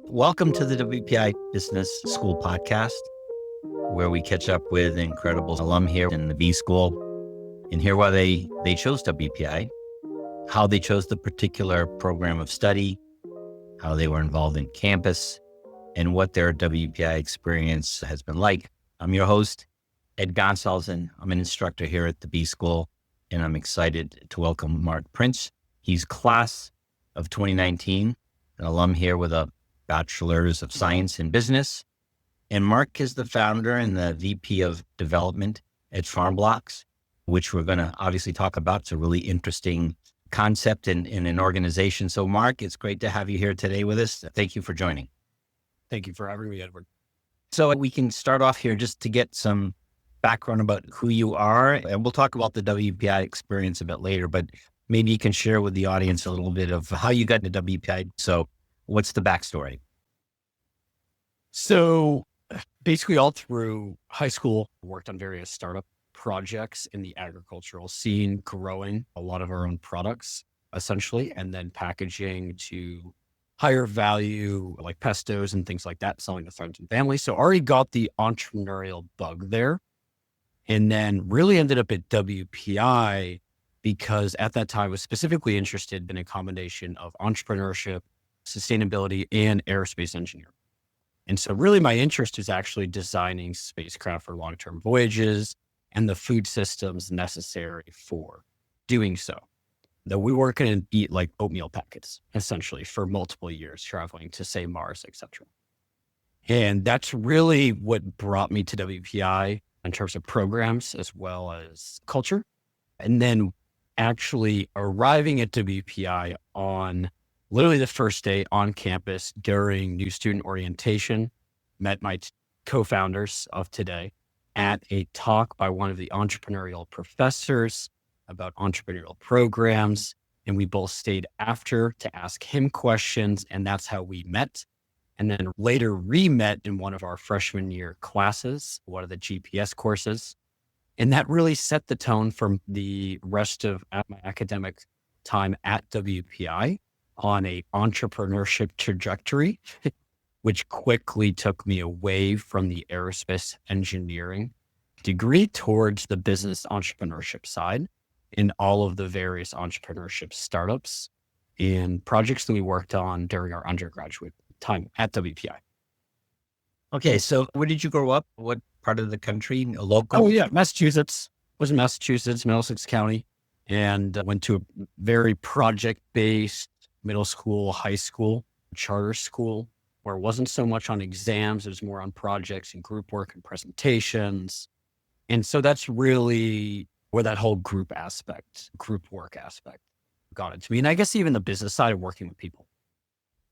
Welcome to the WPI Business School podcast, where we catch up with incredible alum here in the B School and hear why they chose WPI, how they chose the particular program of study, how they were involved in campus, and what their WPI experience has been like. I'm your host, Ed Gonsalves, and I'm an instructor here at the B School, and I'm excited to welcome Marc Printz. He's class of 2019, an alum here with a Bachelor's of Science in Business. And Marc is the founder and the VP of Development at Farmblox, which we're going to obviously talk about. It's a really interesting concept in an organization. So Marc, it's great to have you here today with us. Thank you for joining. Thank you for having me, Edward. So we can start off here just to get some background about who you are. And we'll talk about the WPI experience a bit later, but maybe you can share with the audience a little bit of how you got into WPI. So what's the backstory? So basically all through high school, worked on various startup projects in the agricultural scene, growing a lot of our own products, essentially, and then packaging to higher value, like pestos and things like that, selling to friends and family. So already got the entrepreneurial bug there. And then really ended up at WPI because at that time I was specifically interested in a combination of entrepreneurship, sustainability, and aerospace engineering. And so really my interest is actually designing spacecraft for long-term voyages and the food systems necessary for doing so. Though we were going to eat like oatmeal packets, essentially, for multiple years, traveling to, say, Mars, etc. And that's really what brought me to WPI in terms of programs as well as culture. And then actually arriving at WPI on literally the first day on campus during new student orientation, met my co-founders of today at a talk by one of the entrepreneurial professors about entrepreneurial programs. And we both stayed after to ask him questions. And that's how we met. And then later re-met in one of our freshman year classes, one of the GPS courses. And that really set the tone for the rest of my academic time at WPI on a entrepreneurship trajectory, which quickly took me away from the aerospace engineering degree towards the business entrepreneurship side in all of the various entrepreneurship startups and projects that we worked on during our undergraduate time at WPI. Okay, so where did you grow up? What part of the country? Local? Oh yeah, Massachusetts. Was in Massachusetts, Middlesex County, and went to a very project-based middle school, high school, charter school, where it wasn't so much on exams, it was more on projects and group work and presentations. And so that's really where that whole group work aspect got it to me. And I guess even the business side of working with people.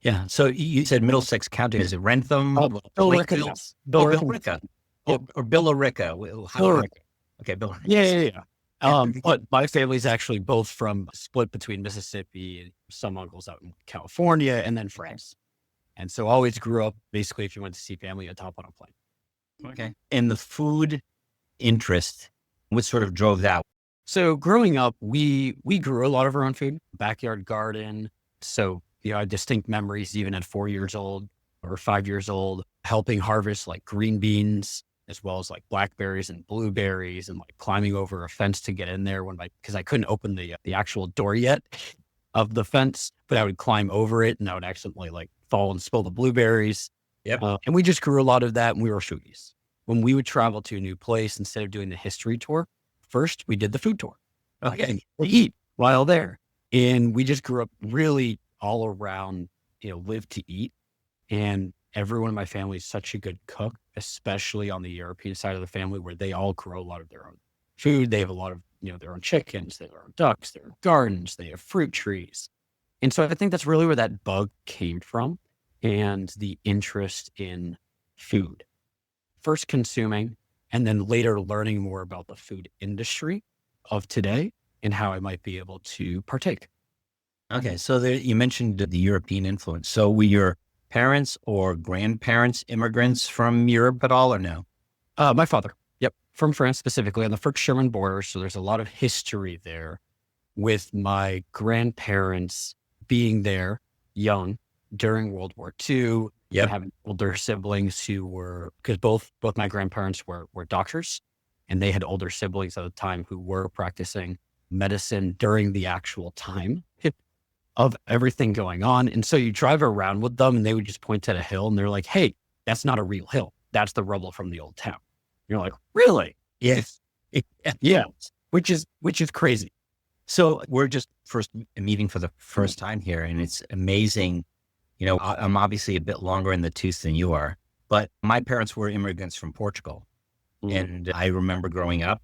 Yeah. So you said Middlesex County. Is it Rentham? Billerica, yes. Billerica. Or Billerica. Billerica. Okay, Billerica. Yeah. But my family's actually both from split between Mississippi and some uncles out in California and then France. And so always grew up, basically, if you went to see family, you'd hop on a plane. Okay. And the food interest, what sort of drove that? So growing up, we grew a lot of our own food, backyard garden. So, I had distinct memories even at 4 years old or 5 years old, helping harvest like green beans, as well as like blackberries and blueberries, and like climbing over a fence to get in there because I couldn't open the actual door yet of the fence, but I would climb over it and I would accidentally like fall and spill the blueberries. Yep. And we just grew a lot of that, and we were foodies. When we would travel to a new place, instead of doing the history tour, first we did the food tour. Okay. We eat while there. And we just grew up really all around, live to eat. And everyone in my family is such a good cook, especially on the European side of the family, where they all grow a lot of their own food. They have a lot of, their own chickens, they have their own ducks, their own gardens, they have fruit trees. And so I think that's really where that bug came from, and the interest in food. First consuming, and then later learning more about the food industry of today and how I might be able to partake. Okay. So you mentioned the European influence. So were your parents or grandparents immigrants from Europe at all, or no? My father. Yep. From France, specifically on the French-German border. So there's a lot of history there. with my grandparents being there young during World War II, Yep. and having older siblings who were, because both my grandparents were doctors, and they had older siblings at the time who were practicing medicine during the actual time of everything going on. And so you drive around with them and they would just point at a hill and they're like, hey, that's not a real hill. That's the rubble from the old town. You're like, really? Yes. Yeah. Which is crazy. So we're just first meeting for the first time here, and it's amazing. I'm obviously a bit longer in the tooth than you are, but my parents were immigrants from Portugal. And I remember growing up,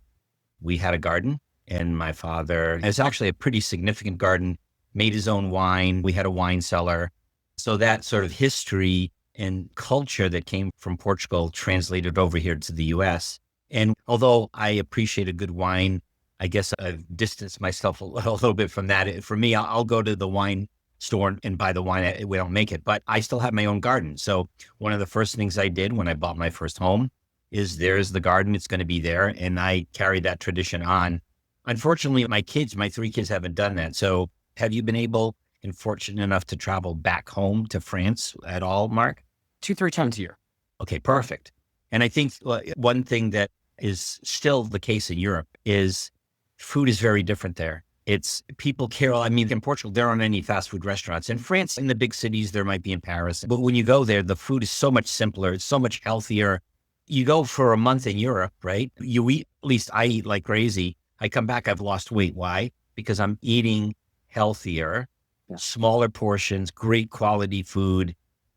we had a garden, and my father, it's actually a pretty significant garden, made his own wine. We had a wine cellar. So that sort of history and culture that came from Portugal translated over here to the US. And although I appreciate a good wine, I guess I've distanced myself a little bit from that. For me, I'll go to the wine store and buy the wine. We don't make it, but I still have my own garden. So one of the first things I did when I bought my first home is there's the garden. It's going to be there. And I carry that tradition on. Unfortunately, my 3 kids haven't done that. So have you been able and fortunate enough to travel back home to France at all, Mark? 2-3 times a year. Okay, perfect. And I think one thing that is still the case in Europe is food is very different there. It's people care. I mean, in Portugal, there aren't any fast food restaurants. In France, in the big cities, there might be in Paris. But when you go there, the food is so much simpler. It's so much healthier. You go for a month in Europe, right? You eat, at least I eat like crazy. I come back, I've lost weight. Why? Because I'm eating healthier, smaller portions, great quality food,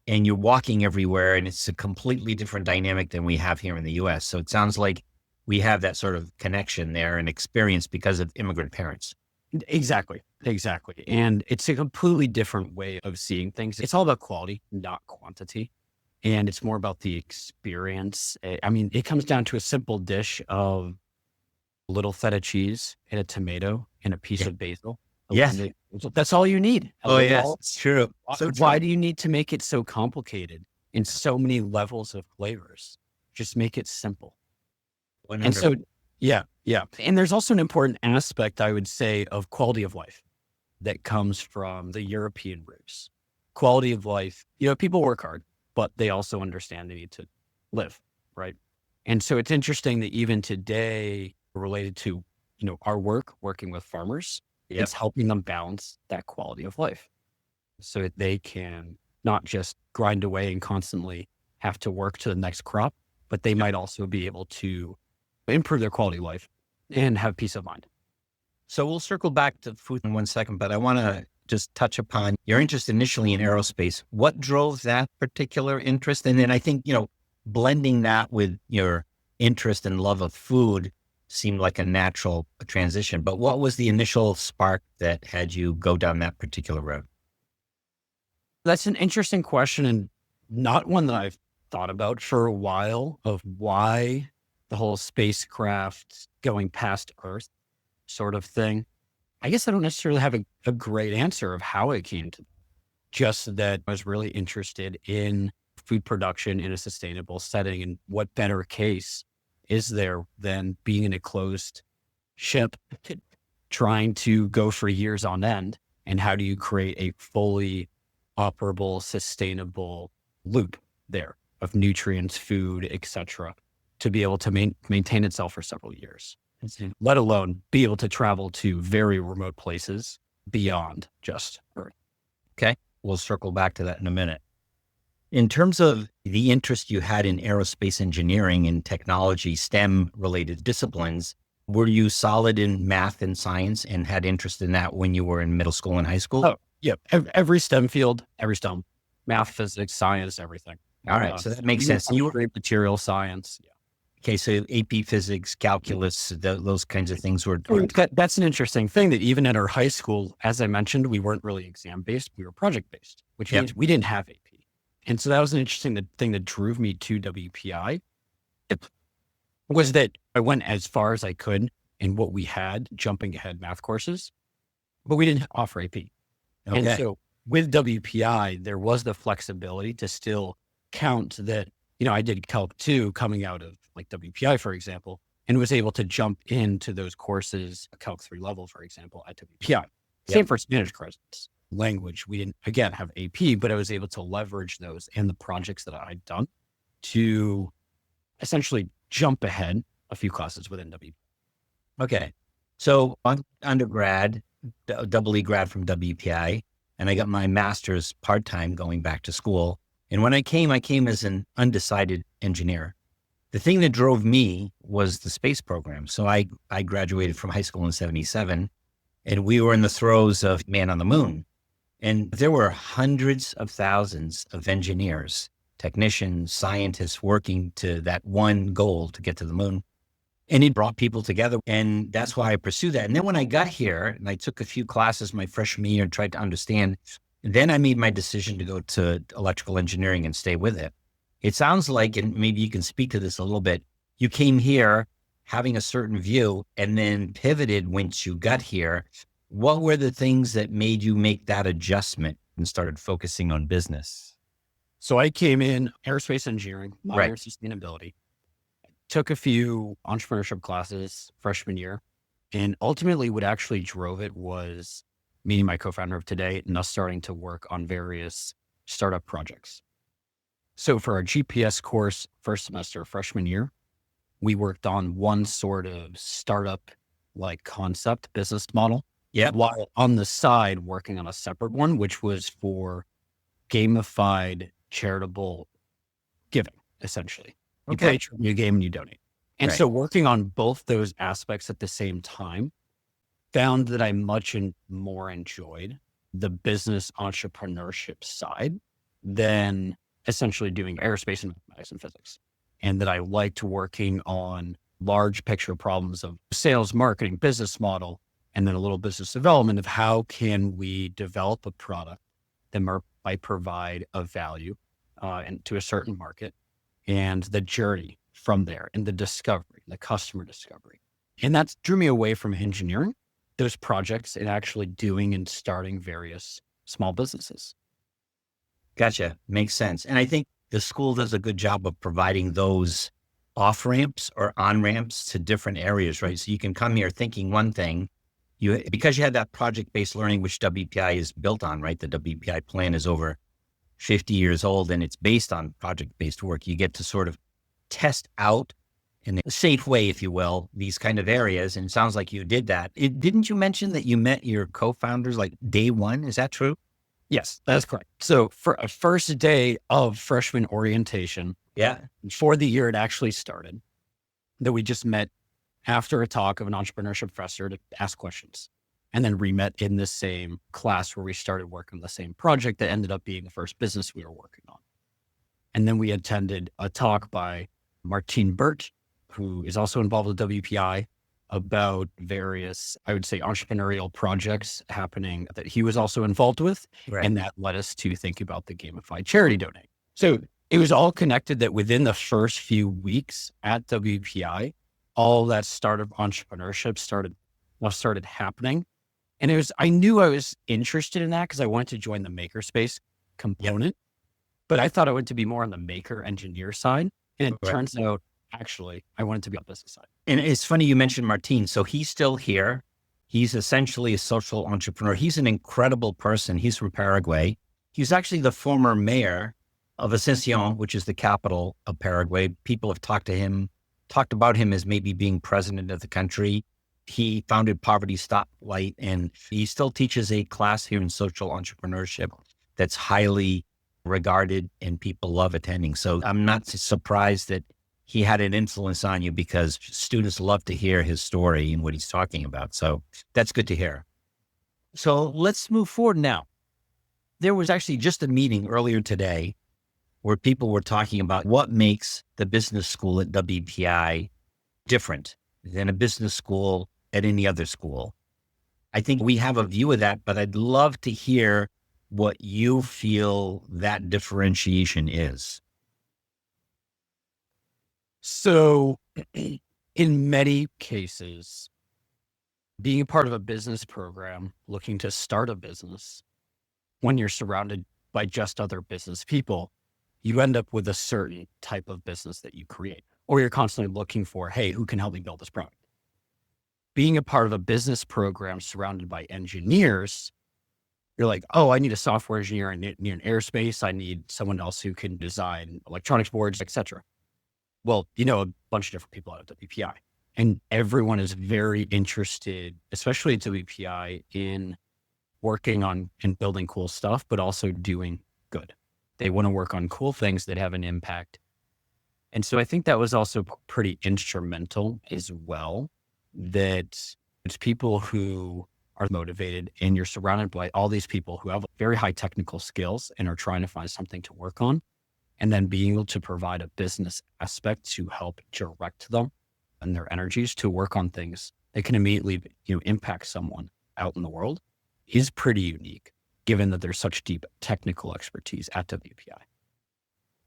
and you're walking everywhere. And it's a completely different dynamic than we have here in the US. So it sounds like we have that sort of connection there and experience because of immigrant parents. Exactly. And it's a completely different way of seeing things. It's all about quality, not quantity. And it's more about the experience. I mean, it comes down to a simple dish of a little feta cheese and a tomato and a piece of basil. Yes. That's all you need. Oh, yes, it's true. So why do you need to make it so complicated in so many levels of flavors? Just make it simple. 100%. And so, yeah. And there's also an important aspect, I would say, of quality of life that comes from the European roots. Quality of life, people work hard, but they also understand they need to live, right? And so it's interesting that even today, related to, our working with farmers, it's helping them balance that quality of life so that they can not just grind away and constantly have to work to the next crop, but they might also be able to improve their quality of life and have peace of mind. So we'll circle back to food in 1 second, but I want to just touch upon your interest initially in aerospace. What drove that particular interest? And then I think, blending that with your interest and love of food seemed like a natural transition. But what was the initial spark that had you go down that particular road? That's an interesting question, and not one that I've thought about for a while, of why the whole spacecraft going past Earth sort of thing. I guess I don't necessarily have a great answer of how it came to, just that I was really interested in food production in a sustainable setting. And what better case is there than being in a closed ship, trying to go for years on end? And how do you create a fully operable, sustainable loop there of nutrients, food, etc., to be able to maintain itself for several years, let alone be able to travel to very remote places beyond just Earth. Okay. We'll circle back to that in a minute. In terms of the interest you had in aerospace engineering and technology, STEM related disciplines, were you solid in math and science and had interest in that when you were in middle school and high school? Oh, yeah. Every STEM field, every STEM, math, physics, science, everything. All right. So that makes sense. You were material science. Yeah. Okay. So AP physics, calculus, those kinds of things were. That's an interesting thing, that even at our high school, as I mentioned, we weren't really exam based. We were project based, which means we didn't have AP. And so that was an interesting thing that drove me to WPI. It was that I went as far as I could in what we had, jumping ahead math courses, but we didn't offer AP. Okay. And so with WPI, there was the flexibility to still count that, I did Calc 2 coming out of like WPI, for example, and was able to jump into those courses, Calc 3 level, for example, at WPI. Same for Spanish courses. Language, we didn't, again, have AP, but I was able to leverage those and the projects that I'd done to essentially jump ahead a few classes within WPI. Okay. So I'm undergrad, double E grad from WPI, and I got my master's part-time going back to school. And when I came as an undecided engineer. The thing that drove me was the space program. So I graduated from high school in 77, and we were in the throes of man on the moon. And there were hundreds of thousands of engineers, technicians, scientists working to that one goal to get to the moon. And it brought people together. And that's why I pursued that. And then when I got here and I took a few classes my freshman year and tried to understand, then I made my decision to go to electrical engineering and stay with it. It sounds like, and maybe you can speak to this a little bit, you came here having a certain view and then pivoted once you got here. What were the things that made you make that adjustment and started focusing on business? So I came in aerospace engineering, minor sustainability, took a few entrepreneurship classes freshman year, and ultimately what actually drove it was meeting my co-founder of today and us starting to work on various startup projects. So for our GPS course, first semester, freshman year, we worked on one sort of startup like concept business model. Yeah. While on the side working on a separate one, which was for gamified charitable giving, essentially. You play a trivia game and you donate. And so working on both those aspects at the same time, found that I much more enjoyed the business entrepreneurship side than essentially doing aerospace and mathematics and physics. And that I liked working on large picture problems of sales, marketing, business model, and then a little business development of how can we develop a product that might provide a value and to a certain market, and the journey from there and the discovery, the customer discovery. And that drew me away from engineering, those projects, and actually doing and starting various small businesses. Gotcha. Makes sense. And I think the school does a good job of providing those off ramps or on ramps to different areas, right? So you can come here thinking one thing, because you had that project-based learning, which WPI is built on, right? The WPI plan is over 50 years old and it's based on project-based work. You get to sort of test out in a safe way, if you will, these kind of areas. And it sounds like you did that. Didn't you mention that you met your co-founders like day one? Is that true? Yes, that's correct. So for a first day of freshman orientation, before the year had actually started, that we just met after a talk of an entrepreneurship professor to ask questions, and then re-met in the same class where we started working on the same project that ended up being the first business we were working on. And then we attended a talk by Martin Burt, who is also involved with WPI, about various, I would say, entrepreneurial projects happening that he was also involved with. Right. And that led us to think about the gamified charity donate. So it was all connected that within the first few weeks at WPI, all that startup entrepreneurship started happening. And I knew I was interested in that because I wanted to join the makerspace component, but I thought I wanted to be more on the maker engineer side. And it turns out, actually, I wanted to be on the business side. And it's funny you mentioned Martin. So he's still here. He's essentially a social entrepreneur. He's an incredible person. He's from Paraguay. He's actually the former mayor of Asunción, which is the capital of Paraguay. People have talked about him as maybe being president of the country. He founded Poverty Stoplight, and he still teaches a class here in social entrepreneurship that's highly regarded and people love attending. So I'm not surprised that he had an influence on you because students love to hear his story and what he's talking about. So that's good to hear. So let's move forward now. There was actually just a meeting earlier today where people were talking about what makes the business school at WPI different than a business school at any other school. I think we have a view of that, but I'd love to hear what you feel that differentiation is. So in many cases, being a part of a business program, looking to start a business, when you're surrounded by just other business people, you end up with a certain type of business that you create. or you're constantly looking for, hey, who can help me build this product? Being a part of a business program surrounded by engineers, you're like, oh, I need a software engineer. I need an airspace. I need someone else who can design electronics boards, etc. Well, a bunch of different people out at WPI, and everyone is very interested, especially at WPI, in working on and building cool stuff, but also doing good. They want to work on cool things that have an impact. And so I think that was also pretty instrumental as well, that it's people who are motivated, and you're surrounded by all these people who have very high technical skills and are trying to find something to work on, and then being able to provide a business aspect to help direct them and their energies to work on things that can immediately, impact someone out in the world is pretty unique, given that there's such deep technical expertise at WPI.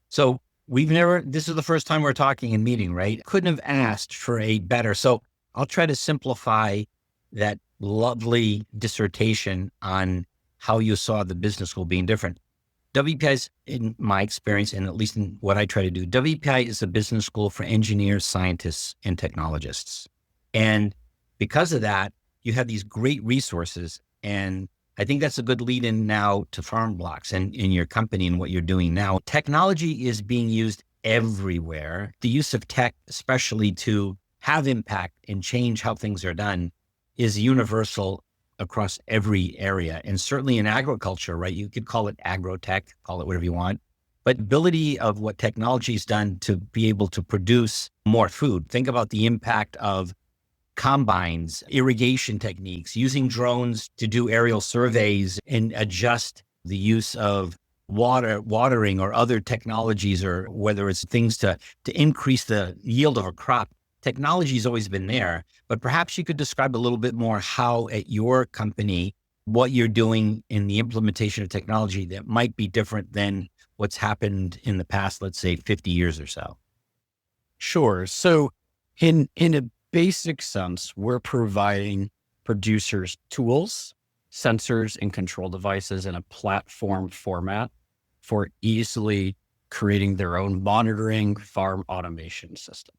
So this is the first time we're talking and meeting, right? Couldn't have asked for a better. So I'll try to simplify that lovely dissertation on how you saw the business school being different. WPI, in my experience, and at least in what I try to do, WPI is a business school for engineers, scientists, and technologists. And because of that, you have these great resources. And I think that's a good lead in now to Farmblox and in your company and what you're doing now. Technology is being used everywhere. The use of tech, especially to have impact and change how things are done, is universal across every area. And certainly in agriculture, right? You could call it agro-tech, call it whatever you want. But ability of what technology has done to be able to produce more food. Think about the impact of combines, irrigation techniques, using drones to do aerial surveys and adjust the use of watering or other technologies, or whether it's things to increase the yield of a crop. Technology has always been there, but perhaps you could describe a little bit more how at your company, what you're doing in the implementation of technology that might be different than what's happened in the past, let's say 50 years or so. Sure. So in a basic sense, we're providing producers tools, sensors, and control devices in a platform format for easily creating their own monitoring farm automation system.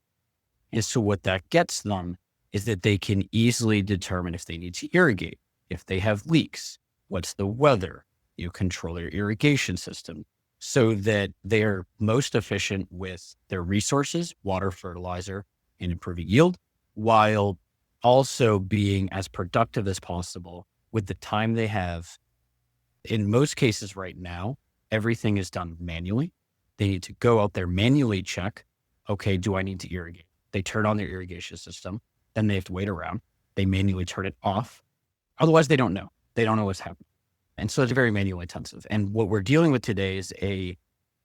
And so what that gets them is that they can easily determine if they need to irrigate, if they have leaks, what's the weather, control their irrigation system, so that they are most efficient with their resources, water, fertilizer, and improving yield, while also being as productive as possible with the time they have. In most cases right now, everything is done manually. They need to go out there, manually check, okay, do I need to irrigate? They turn on their irrigation system, then they have to wait around. They manually turn it off. Otherwise, they don't know. They don't know what's happening. And so it's very manual intensive. And what we're dealing with today is a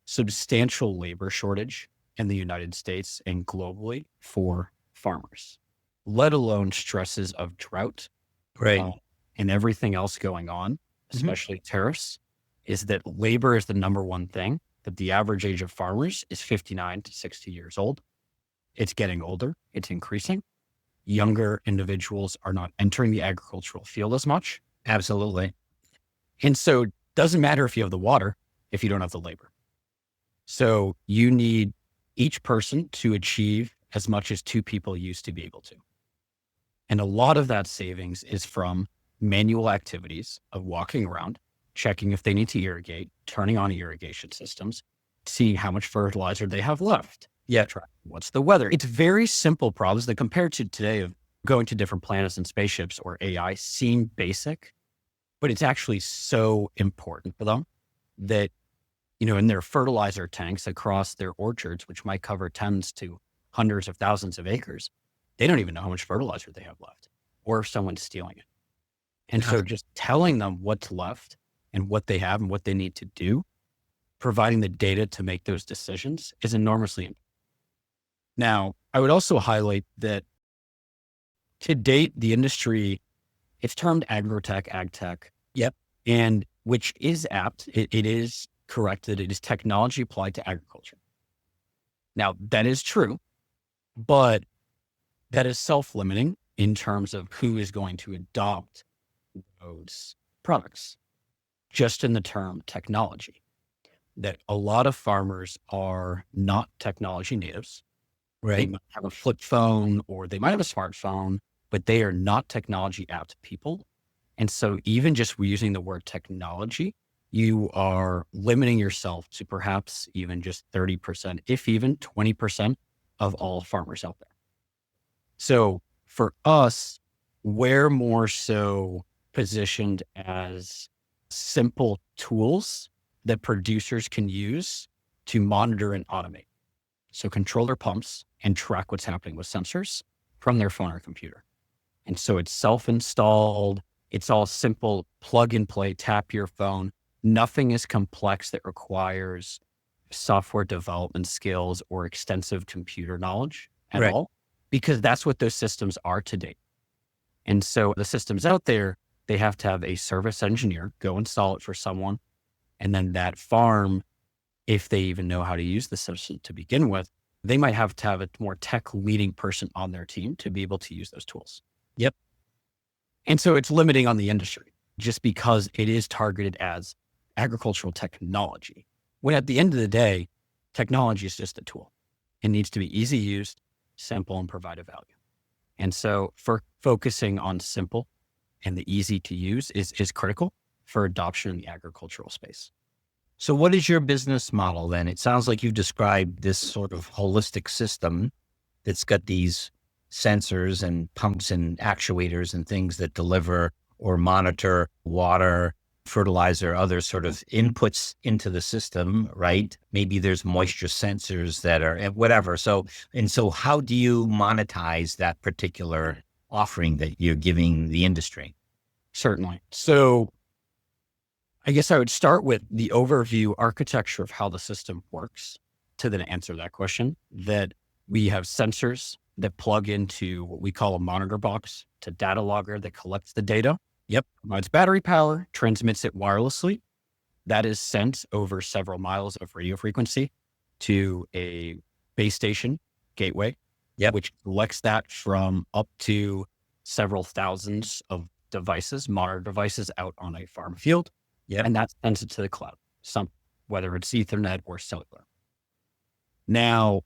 substantial labor shortage in the United States and globally for farmers, let alone stresses of drought, Right. And everything else going on, especially tariffs, is that labor is the number one thing, that the average age of farmers is 59 to 60 years old. It's getting older. It's increasing. Younger individuals are not entering the agricultural field as much. Absolutely. And so it doesn't matter if you have the water, if you don't have the labor. So you need each person to achieve as much as two people used to be able to. And a lot of that savings is from manual activities of walking around, checking if they need to irrigate, turning on irrigation systems, seeing how much fertilizer they have left. Yeah, what's the weather? It's very simple problems that, compared to today of going to different planets and spaceships or AI, seem basic, but it's actually so important for them that, in their fertilizer tanks across their orchards, which might cover tens to hundreds of thousands of acres, they don't even know how much fertilizer they have left or if someone's stealing it. And so just telling them what's left and what they have and what they need to do, providing the data to make those decisions, is enormously important. Now, I would also highlight that to date, the industry, it's termed agrotech, agtech. Yep. And which is apt. It is correct that it is technology applied to agriculture. Now, that is true, but that is self-limiting in terms of who is going to adopt those products. Just in the term technology, that a lot of farmers are not technology natives. They Right. might have a flip phone or they might have a smartphone, but they are not technology apt people. And so even just using the word technology, you are limiting yourself to perhaps even just 30%, if even 20% of all farmers out there. So for us, we're more so positioned as simple tools that producers can use to monitor and automate. So control their pumps and track what's happening with sensors from their phone or computer. And so it's self-installed. It's all simple, plug and play, tap your phone. Nothing is complex that requires software development skills or extensive computer knowledge at Right. all, because that's what those systems are today. And so the systems out there, they have to have a service engineer go install it for someone. And then that farm, if they even know how to use the system to begin with, they might have to have a more tech leading person on their team to be able to use those tools. Yep. And so it's limiting on the industry just because it is targeted as agricultural technology. When at the end of the day, technology is just a tool. It needs to be easy used, simple, and provide a value. And so for focusing on simple and the easy to use is critical for adoption in the agricultural space. So what is your business model then? It sounds like you described this sort of holistic system that's got these sensors and pumps and actuators and things that deliver or monitor water, fertilizer, other sort of inputs into the system, right? Maybe there's moisture sensors that are whatever. So how do you monetize that particular offering that you're giving the industry? Certainly. So I guess I would start with the overview architecture of how the system works to then answer that question. That we have sensors that plug into what we call a monitor box to data logger that collects the data. Yep. Provides battery power, transmits it wirelessly. That is sent over several miles of radio frequency to a base station gateway, Yep. which collects that from up to several thousands of devices, monitor devices out on a farm field. Yep. And that sends it to the cloud, whether it's Ethernet or cellular. Now,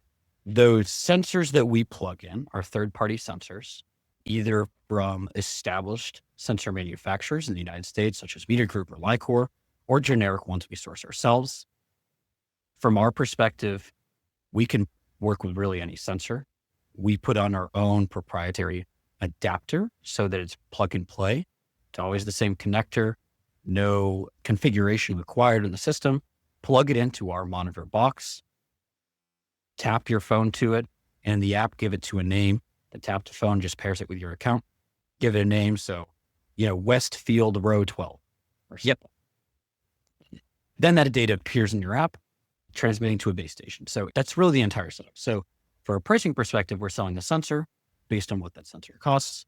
those sensors that we plug in are third-party sensors, either from established sensor manufacturers in the United States, such as Meter Group or Lycor, or generic ones we source ourselves. From our perspective, we can work with really any sensor. We put on our own proprietary adapter so that it's plug and play. It's always the same connector, no configuration required in the system. Plug it into our monitor box, tap your phone to it, and the app give it to a name. The tap to phone just pairs it with your account. Give it a name. So, Westfield Row 12. Or Yep. Then that data appears in your app, transmitting to a base station. So that's really the entire setup. So for a pricing perspective, we're selling the sensor based on what that sensor costs.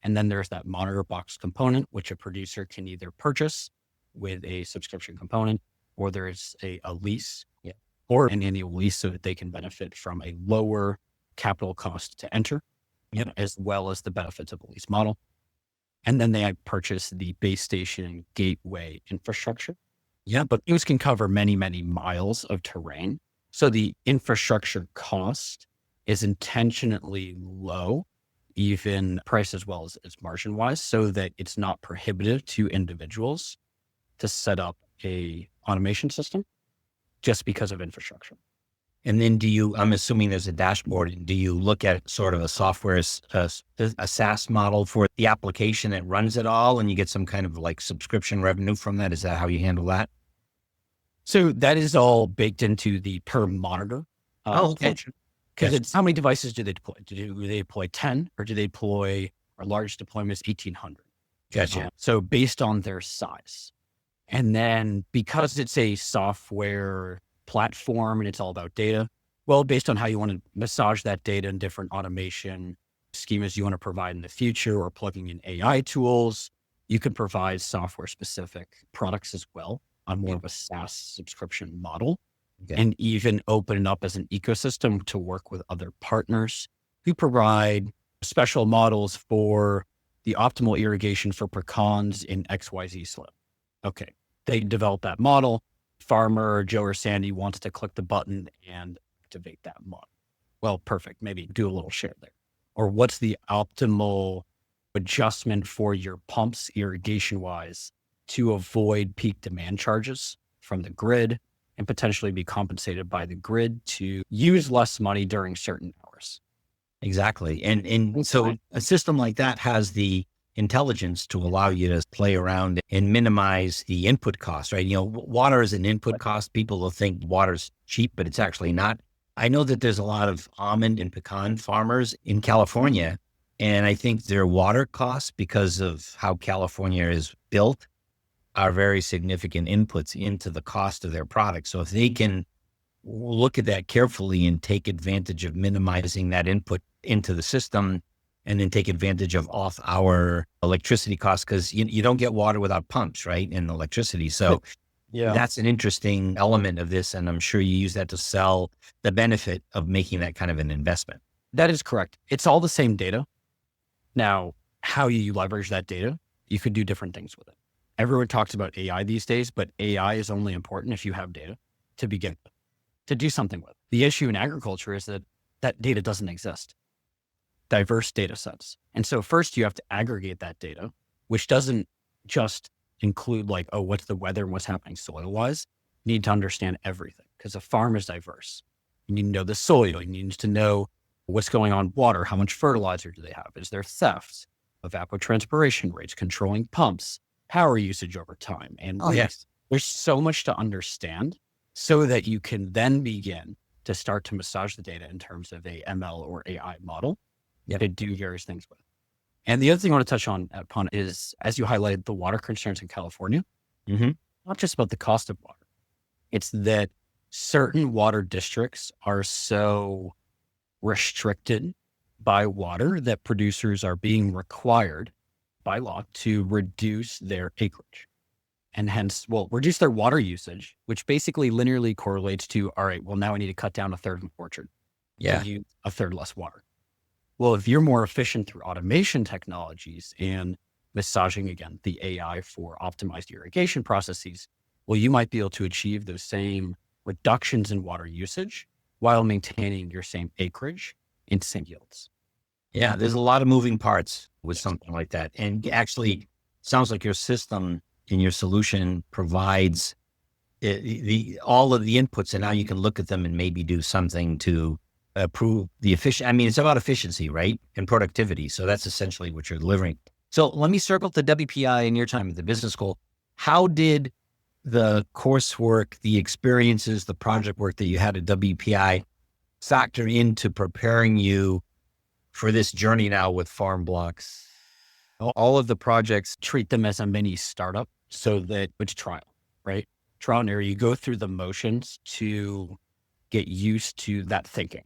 And then there's that monitor box component, which a producer can either purchase with a subscription component, or there's a lease or an annual lease so that they can benefit from a lower capital cost to enter, as well as the benefits of a lease model. And then they purchase the base station gateway infrastructure. Yeah. But those can cover many, many miles of terrain. So the infrastructure cost is intentionally low, even price as well as margin wise, so that it's not prohibitive to individuals to set up a automation system just because of infrastructure. And then I'm assuming there's a dashboard, and do you look at sort of a software, a SaaS model for the application that runs it all, and you get some kind of like subscription revenue from that? Is that how you handle that? So that is all baked into the per monitor. Okay. Because it's how many devices do they deploy? Do they deploy 10 or do they deploy our largest deployment is 1,800? Gotcha. So based on their size. And then because it's a software platform and it's all about data, well, based on how you want to massage that data and different automation schemas you want to provide in the future, or plugging in AI tools, you can provide software specific products as well on more of a SaaS subscription model. Okay. And even open it up as an ecosystem to work with other partners who provide special models for the optimal irrigation for pecans in XYZ slope. Okay. They develop that model. Farmer Joe or Sandy wants to click the button and activate that model. Well, perfect. Maybe do a little share there. Or what's the optimal adjustment for your pumps irrigation wise to avoid peak demand charges from the grid and potentially be compensated by the grid to use less money during certain hours. Exactly. And so a system like that has the intelligence to allow you to play around and minimize the input cost, right? Water is an input cost. People will think water's cheap, but it's actually not. I know that there's a lot of almond and pecan farmers in California, and I think their water costs, because of how California is built, are very significant inputs into the cost of their product. So if they can look at that carefully and take advantage of minimizing that input into the system, and then take advantage of off our electricity costs, because you don't get water without pumps, right? And electricity. So that's an interesting element of this. And I'm sure you use that to sell the benefit of making that kind of an investment. That is correct. It's all the same data. Now, how you leverage that data, you could do different things with it. Everyone talks about AI these days, but AI is only important if you have data to begin with, to do something with. The issue in agriculture is that that data doesn't exist. Diverse data sets. And so first you have to aggregate that data, which doesn't just include like, oh, what's the weather and what's happening soil-wise. You need to understand everything because a farm is diverse. You need to know the soil. You need to know what's going on water. How much fertilizer do they have? Is there theft? Evapotranspiration rates, controlling pumps, power usage over time. And yes, there's so much to understand so that you can then begin to start to massage the data in terms of a ML or AI model to do various things with. And the other thing I want to touch upon is, as you highlighted, the water concerns in California, not just about the cost of water. It's that certain water districts are so restricted by water that producers are being required by law to reduce their acreage and hence, reduce their water usage, which basically linearly correlates to, all right, well, now I need to cut down a third of the orchard to use a third less water. Well, if you're more efficient through automation technologies and massaging, again, the AI for optimized irrigation processes, well, you might be able to achieve those same reductions in water usage while maintaining your same acreage and same yields. Yeah, there's a lot of moving parts with something like that. And actually, sounds like your system and your solution provides all of the inputs, and now you can look at them and maybe do something to improve the efficiency. I mean, it's about efficiency, right? And productivity. So that's essentially what you're delivering. So let me circle to WPI in your time at the business school. How did the coursework, the experiences, the project work that you had at WPI factor into preparing you for this journey now with Farmblox? All of the projects, treat them as a mini startup so that it's trial, right? Trial and error. You go through the motions to get used to that thinking.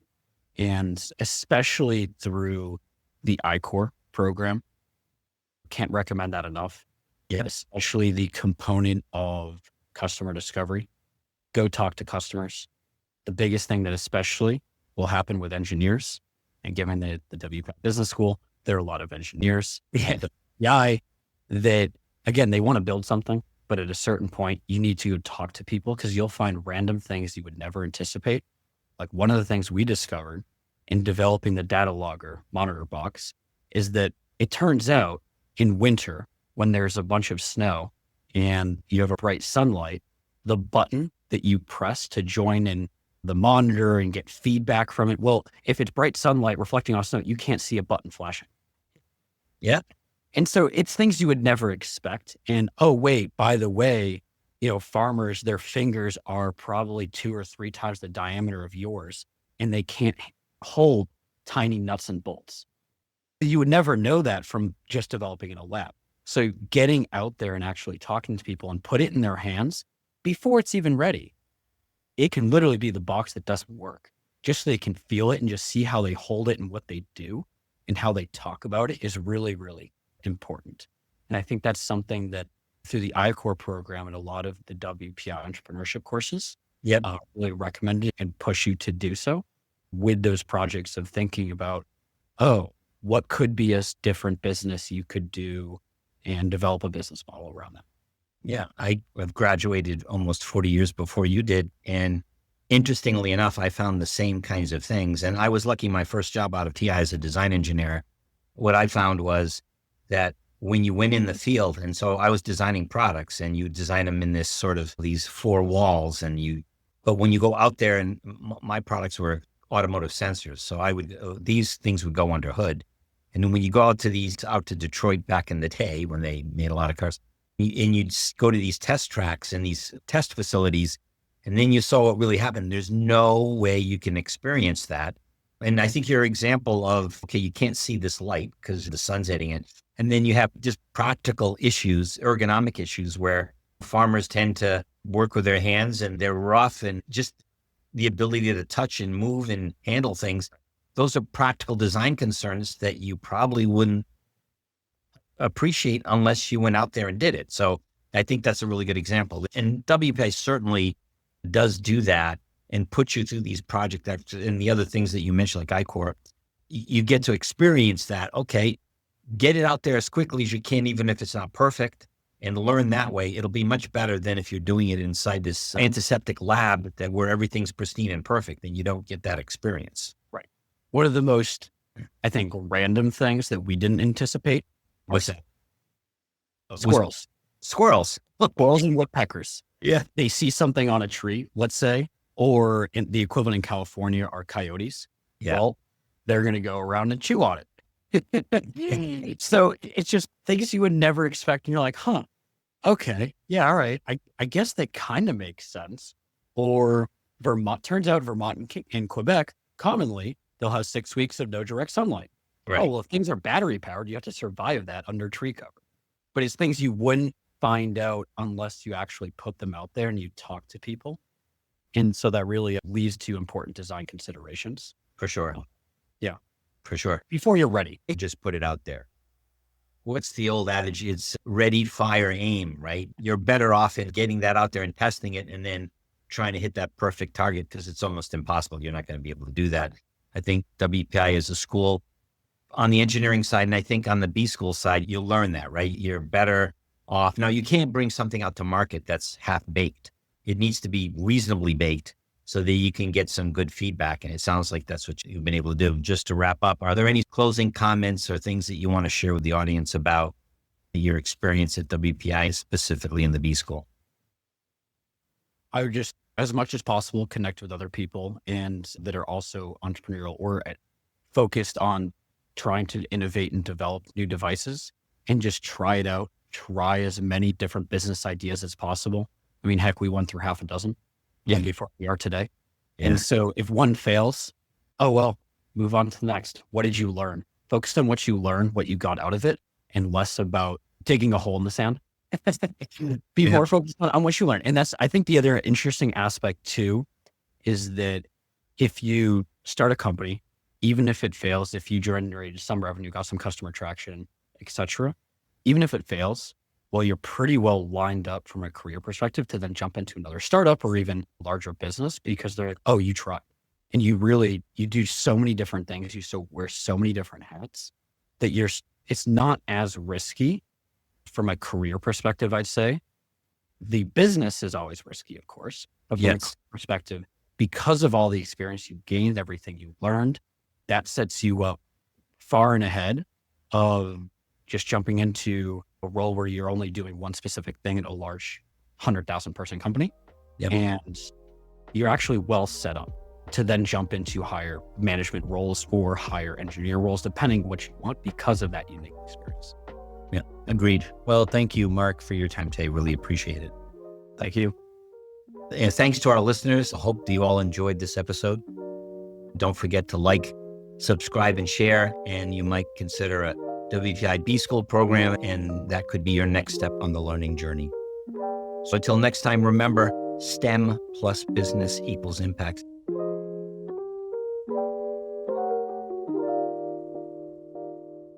And especially through the I-Core program, can't recommend that enough. Especially the component of customer discovery. Go talk to customers. The biggest thing that especially will happen with engineers, and given the WPI Business School, there are a lot of engineers at the WPI that, again, they want to build something, but at a certain point, you need to talk to people because you'll find random things you would never anticipate. Like one of the things we discovered in developing the data logger monitor box is that it turns out in winter, when there's a bunch of snow and you have a bright sunlight, the button that you press to join in the monitor and get feedback from it. Well, if it's bright sunlight reflecting off snow, you can't see a button flashing. Yeah. And so it's things you would never expect. And, oh, wait, by the way, farmers, their fingers are probably 2 or 3 times the diameter of yours, and they can't hold tiny nuts and bolts. You would never know that from just developing in a lab. So getting out there and actually talking to people and put it in their hands before it's even ready. It can literally be the box that doesn't work, just so they can feel it and just see how they hold it and what they do and how they talk about it is really, really important. And I think that's something that through the I-Core program and a lot of the WPI entrepreneurship courses, really recommend it and push you to do so with those projects of thinking about, oh, what could be a different business you could do and develop a business model around that. Yeah, I have graduated almost 40 years before you did. And interestingly enough, I found the same kinds of things. And I was lucky my first job out of TI as a design engineer. What I found was that when you went in the field, and so I was designing products and you design them in this sort of these four walls but when you go out there and my products were automotive sensors. So these things would go under hood. And then when you go out to Detroit back in the day when they made a lot of cars, and you'd go to these test tracks and these test facilities, and then you saw what really happened. There's no way you can experience that. And I think your example of, okay, you can't see this light because the sun's hitting it. And then you have just practical issues, ergonomic issues, where farmers tend to work with their hands and they're rough, and just the ability to touch and move and handle things. Those are practical design concerns that you probably wouldn't appreciate unless you went out there and did it. So I think that's a really good example. And WPI certainly does do that and put you through these projects and the other things that you mentioned, like iCore. You get to experience that. Okay, get it out there as quickly as you can, even if it's not perfect, and learn that way. It'll be much better than if you're doing it inside this antiseptic lab where everything's pristine and perfect, and you don't get that experience. Right. One of the most, I think, random things that we didn't anticipate. What's that? Squirrels. Squirrels. Squirrels and woodpeckers. Yeah. They see something on a tree, let's say, or the equivalent in California are coyotes. Yeah. Well, they're going to go around and chew on it. So it's just things you would never expect. And you're like, huh, okay. Yeah. All right. I guess that kind of makes sense. Or turns out Vermont and Quebec, commonly, they'll have 6 weeks of no direct sunlight. Right. Oh, well, if things are battery powered, you have to survive that under tree cover. But it's things you wouldn't find out unless you actually put them out there and you talk to people. And so that really leads to important design considerations. For sure. Yeah. For sure. Before you're ready. Just put it out there. What's the old adage? It's ready, fire, aim, right? You're better off in getting that out there and testing it and then trying to hit that perfect target, because it's almost impossible. You're not going to be able to do that. I think WPI is a school on the engineering side, and I think on the B school side, you'll learn that, right? You're better off. Now, you can't bring something out to market that's half baked. It needs to be reasonably baked so that you can get some good feedback. And it sounds like that's what you've been able to do. Just to wrap up, are there any closing comments or things that you want to share with the audience about your experience at WPI, specifically in the B school? I would just, as much as possible, connect with other people and that are also entrepreneurial or focused on trying to innovate and develop new devices, and just try it out. Try as many different business ideas as possible. I mean, heck, we went through half a dozen before we are today. Yeah. And so if one fails, oh, well, move on to the next. What did you learn? Focus on what you learned, what you got out of it, and less about digging a hole in the sand. Be more focused on what you learn. And that's, I think the other interesting aspect too, is that if you start a company, even if it fails, if you generated some revenue, got some customer traction, etc., even if it fails, well, you're pretty well lined up from a career perspective to then jump into another startup or even larger business, because they're like, oh, you tried. And you do so many different things. You wear so many different hats that it's not as risky from a career perspective, I'd say. The business is always risky, of course, but from a career perspective, because of all the experience you gained, everything you learned, that sets you up far and ahead of just jumping into a role where you're only doing one specific thing at a large 100,000 person company. Yep. And you're actually well set up to then jump into higher management roles or higher engineer roles, depending on what you want, because of that unique experience. Yeah, agreed. Well, thank you, Marc, for your time today. Really appreciate it. Thank you. And thanks to our listeners. I hope you all enjoyed this episode. Don't forget to like, subscribe, and share. And you might consider a WPI B School program, and that could be your next step on the learning journey. So until next time, remember, STEM plus business equals impact.